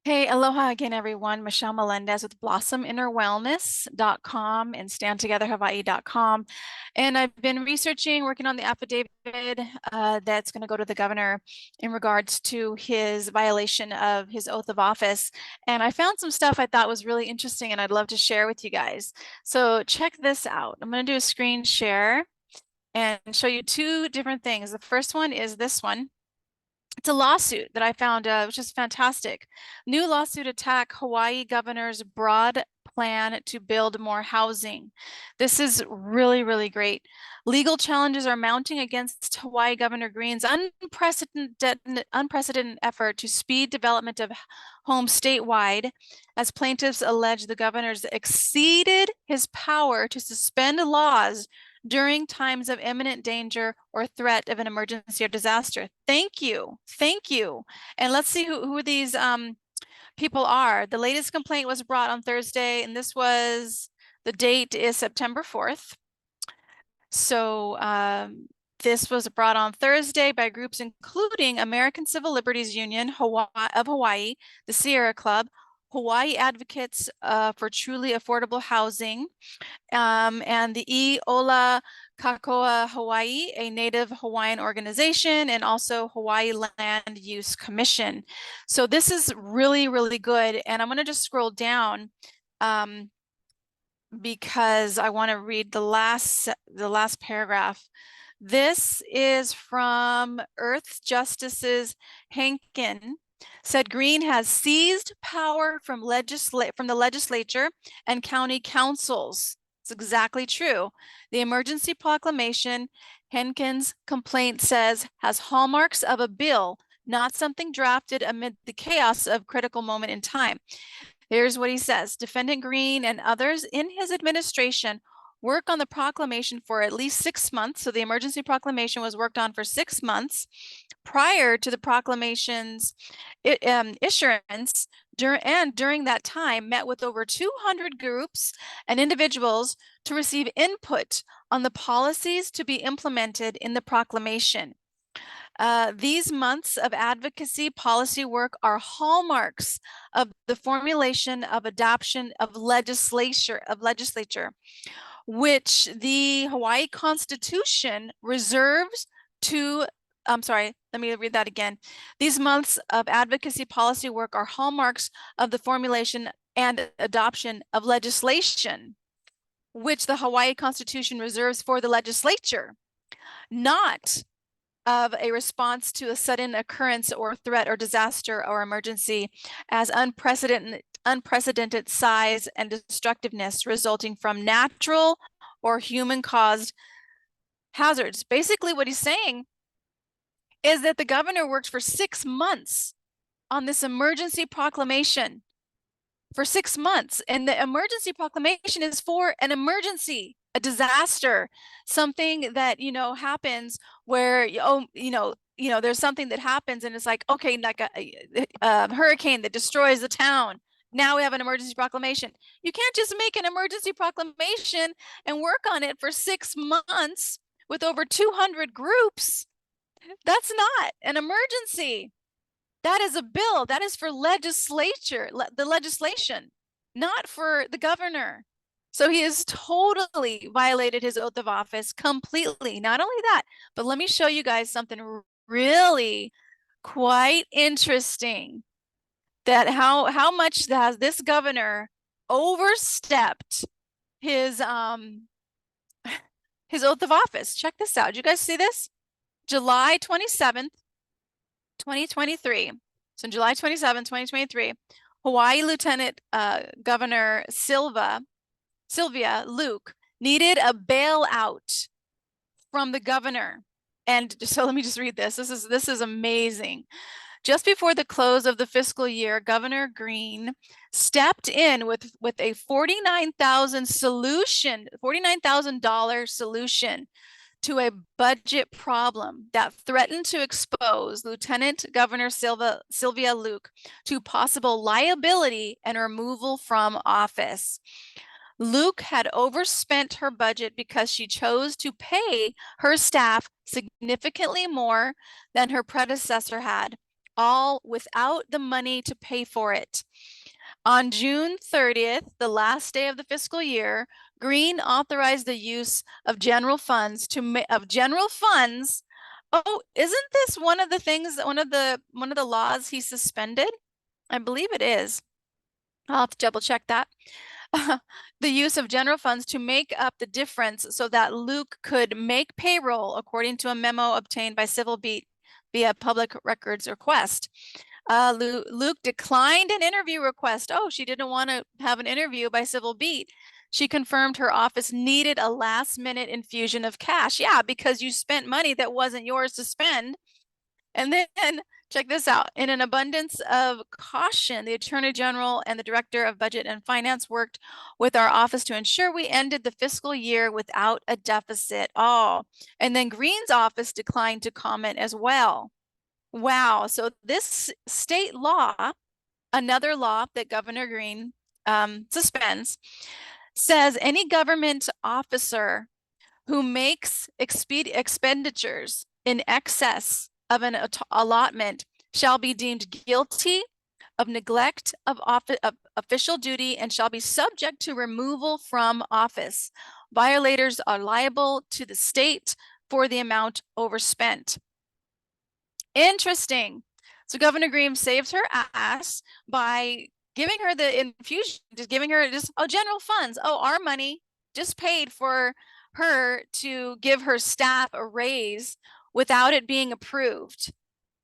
Hey, aloha again, everyone. Michelle Melendez with blossominnerwellness.com and standtogetherhawaii.com. And I've been researching, working on the affidavit that's going to go to the governor in regards to his violation of his oath of office. And I found some stuff I thought was really interesting and I'd love to share with you guys. So check this out. I'm going to do a screen share and show you two different things. The first one is this one. It's a lawsuit that I found, which is fantastic. New lawsuit attack Hawaii governor's broad plan to build more housing. This is really, really great. Legal challenges are mounting against Hawaii Governor Green's unprecedented effort to speed development of homes statewide, as plaintiffs allege the governor's exceeded his power to suspend laws during times of imminent danger or threat of an emergency or disaster. Thank you. Thank you. And let's see who these people are. The latest complaint was brought on Thursday, and the date is September 4th. So this was brought on Thursday by groups including American Civil Liberties Union of Hawaii, the Sierra Club, Hawaii Advocates for Truly Affordable Housing, and the Ola Kakoa Hawaii, a Native Hawaiian organization, and also Hawaii Land Use Commission. So this is really, really good. And I'm going to just scroll down because I want to read the last paragraph. This is from Earth Justice's Henkin. Said Green has seized power from the legislature and county councils. It's exactly true. The emergency proclamation, Henkin's complaint says, has hallmarks of a bill, not something drafted amid the chaos of critical moment in time. Here's what he says. Defendant Green and others in his administration work on the proclamation for at least 6 months. So the emergency proclamation was worked on for 6 months prior to the proclamation's issuance. During that time, met with over 200 groups and individuals to receive input on the policies to be implemented in the proclamation. These months of advocacy policy work are hallmarks of the formulation of adoption of legislature, which the Hawaii Constitution reserves to, I'm sorry, let me read that again. These months of advocacy policy work are hallmarks of the formulation and adoption of legislation, which the Hawaii Constitution reserves for the legislature, not of a response to a sudden occurrence or threat or disaster or emergency as unprecedented size and destructiveness resulting from natural or human-caused hazards. Basically, what he's saying is that the governor worked for 6 months on this emergency proclamation. For 6 months. And the emergency proclamation is for an emergency, a disaster, something that, happens where, there's something that happens and it's like, okay, like a hurricane that destroys the town. Now we have an emergency proclamation. You can't just make an emergency proclamation and work on it for 6 months with over 200 groups. That's not an emergency. That is a bill. That is for the legislation, not for the governor. So he has totally violated his oath of office completely. Not only that, but let me show you guys something really quite interesting. That how much has this governor overstepped his his oath of office. Check this out. Do you guys see this? July 27th, 2023. So on July 27, 2023, Hawaii Lieutenant Governor Sylvia Luke needed a bailout from the governor. And so let me just read this. This is amazing. Just before the close of the fiscal year, Governor Green stepped in with a $49,000 solution to a budget problem that threatened to expose Lieutenant Governor Sylvia Luke to possible liability and removal from office. Luke had overspent her budget because she chose to pay her staff significantly more than her predecessor had, all without the money to pay for it. On June 30th, the last day of the fiscal year, Green authorized the use of general funds Oh, isn't this one of the things, one of the laws he suspended? I believe it is. I'll have to double check that. The use of general funds to make up the difference so that Luke could make payroll according to a memo obtained by Civil Beat via public records request. Luke declined an interview request. Oh, she didn't want to have an interview by Civil Beat. She confirmed her office needed a last-minute infusion of cash. Yeah, because you spent money that wasn't yours to spend. And then check this out. In an abundance of caution, the Attorney General and the Director of Budget and Finance worked with our office to ensure we ended the fiscal year without a deficit. Oh, and then Green's office declined to comment as well. Wow. So this state law, another law that Governor Green suspends, says any government officer who makes expenditures in excess of an allotment shall be deemed guilty of neglect of official duty and shall be subject to removal from office. Violators are liable to the state for the amount overspent. Interesting. So Governor Green saves her ass by giving her the infusion, just giving her general funds. Oh, our money just paid for her to give her staff a raise without it being approved.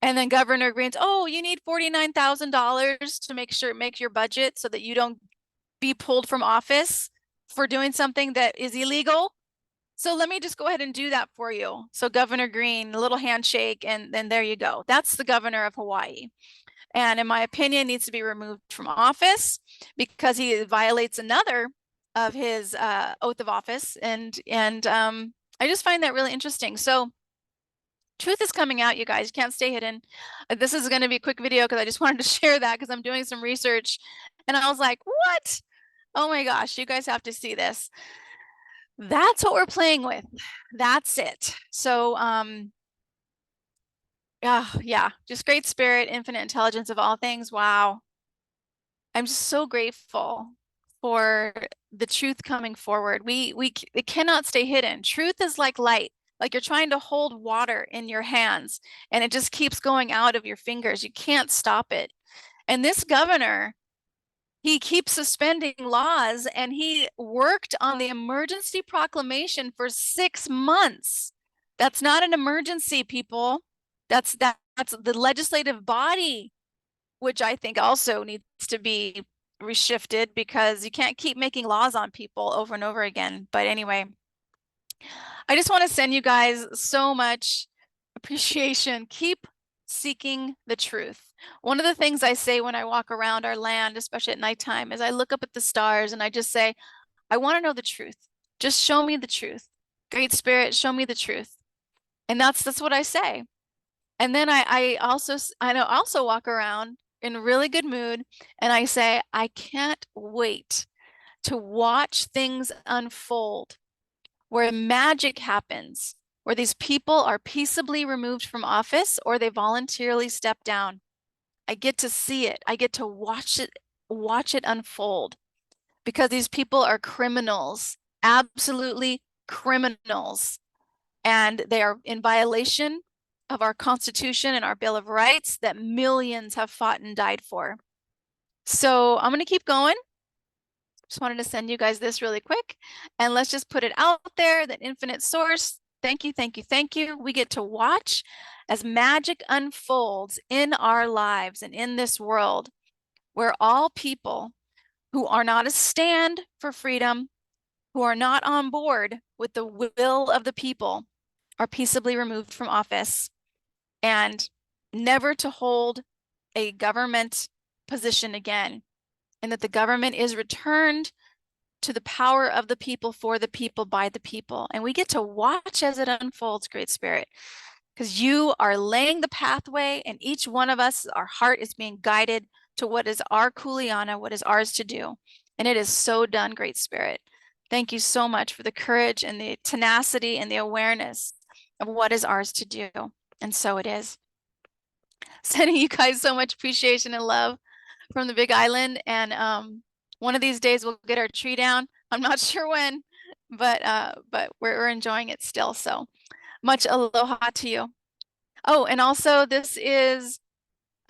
And then Governor Green's, oh, you need $49,000 to make your budget so that you don't be pulled from office for doing something that is illegal. So let me just go ahead and do that for you. So Governor Green, a little handshake, and then there you go. That's the governor of Hawaii. And in my opinion, needs to be removed from office because he violates another of his oath of office. And I just find that really interesting. So truth is coming out, you guys. You can't stay hidden. This is going to be a quick video because I just wanted to share that because I'm doing some research. And I was like, what? Oh my gosh, you guys have to see this. That's what we're playing with. That's it. So, yeah, just great spirit, infinite intelligence of all things. Wow. I'm just so grateful for the truth coming forward. It cannot stay hidden. Truth is like light, like you're trying to hold water in your hands and it just keeps going out of your fingers. You can't stop it. And this governor, he keeps suspending laws and he worked on the emergency proclamation for 6 months. That's not an emergency, people. That's the legislative body, which I think also needs to be reshifted because you can't keep making laws on people over and over again. But anyway, I just want to send you guys so much appreciation. Keep seeking the truth. One of the things I say when I walk around our land, especially at nighttime, is I look up at the stars and I just say, I want to know the truth. Just show me the truth. Great Spirit, show me the truth. And that's what I say. And then I also walk around in a really good mood and I say, I can't wait to watch things unfold where magic happens, where these people are peaceably removed from office or they voluntarily step down. I get to see it. I get to watch it unfold because these people are criminals, absolutely criminals. And they are in violation of our Constitution and our Bill of Rights that millions have fought and died for. So I'm going to keep going. Just wanted to send you guys this really quick. And let's just put it out there that infinite source, thank you, thank you, thank you. We get to watch as magic unfolds in our lives and in this world where all people who are not a stand for freedom, who are not on board with the will of the people, are peaceably removed from office and never to hold a government position again, and that the government is returned to the power of the people, for the people, by the people. And we get to watch as it unfolds, Great Spirit, because you are laying the pathway, and each one of us, our heart is being guided to what is our kuleana, what is ours to do. And it is so done, Great Spirit. Thank you so much for the courage and the tenacity and the awareness of what is ours to do. And so it is. Sending you guys so much appreciation and love from the Big Island. And one of these days we'll get our tree down. I'm not sure when, but we're enjoying it still. So much aloha to you. Oh, and also this is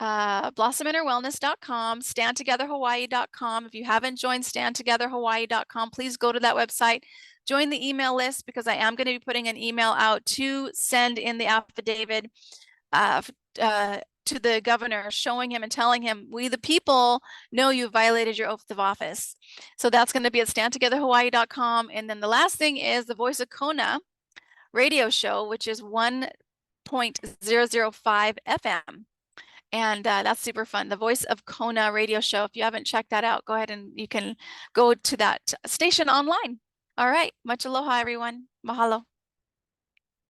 blossominnerwellness.com, standtogetherhawaii.com. If you haven't joined standtogetherhawaii.com, please go to that website, join the email list, because I am going to be putting an email out to send in the affidavit uh, to the governor, showing him and telling him, we the people know you violated your oath of office. So that's going to be at standtogetherhawaii.com. And then the last thing is the Voice of Kona radio show, which is 1.005 FM. And that's super fun. The Voice of Kona radio show. If you haven't checked that out, go ahead and you can go to that station online. All right. Much aloha, everyone. Mahalo.